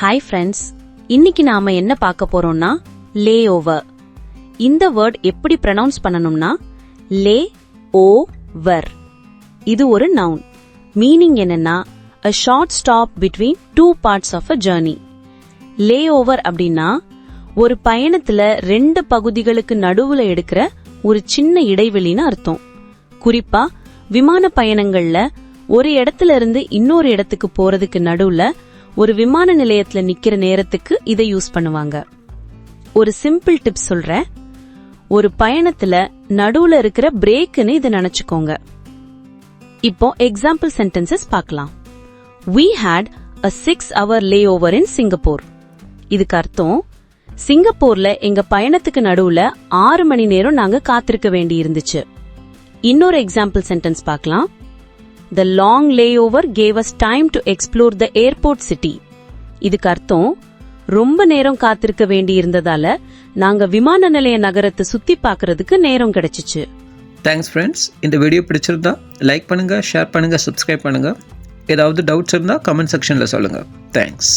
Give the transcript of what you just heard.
Hi friends, இன்னைக்கு நாம என்ன பார்க்க போறோம்னா லே ஓவர். இந்த வேர்ட் எப்படி ப்ரொனவுன்ஸ் பண்ணணும்னா லே ஓவர். இது ஒரு நவுன். மீனிங் என்னன்னா a short stop between two parts of a journey. Layover அப்படின்னா ஒரு பயணத்துல ரெண்டு பகுதிகளுக்கு நடுவுல எடுக்கிற ஒரு சின்ன இடைவெளின்னு அர்த்தம். குறிப்பா விமான பயணங்கள்ல ஒரு இடத்துல இருந்து இன்னொரு இடத்துக்கு போறதுக்கு நடுவுல ஒரு விமான நிலையத்துல நிக்கிற நேரத்துக்கு இதை யூஸ் பண்ணுவாங்க. ஒரு சிம்பிள் டிப் சொல்றேன். ஒரு பயணத்துல நடுவுல இருக்கிற பிரேக்னு இதை நினைச்சுக்கோங்க. இப்போ எக்ஸாம்பிள் சென்டென்சஸ் பார்க்கலாம். We had a 6-hour layover in Singapore. இதுக்கு அர்த்தம், சிங்கப்பூர்ல எங்க பயணத்துக்கு நடுவுல 6 மணி நேரம் நாங்க காத்திருக்க வேண்டி இருந்துச்சு. இன்னொரு எக்ஸாம்பிள் சென்டென்ஸ் பார்க்கலாம். The long layover gave us time to explore the airport city. இதுக்கு அர்த்தம், ரொம்ப நேரம் காத்திருக்க வேண்டி இருந்ததால நாங்க விமான நிலைய நகரத்தை சுத்தி பார்க்கிறதுக்கு நேரம் கிடைச்சிச்சு. Thanks friends. இந்த வீடியோ பிடிச்சிருந்தா லைக் பண்ணுங்க, ஷேர் பண்ணுங்க, சப்ஸ்கிரைப் பண்ணுங்க. ஏதாவது டவுட்ஸ் இருந்தால் கமெண்ட் செக்ஷனில் சொல்லுங்கள். தேங்க்ஸ்.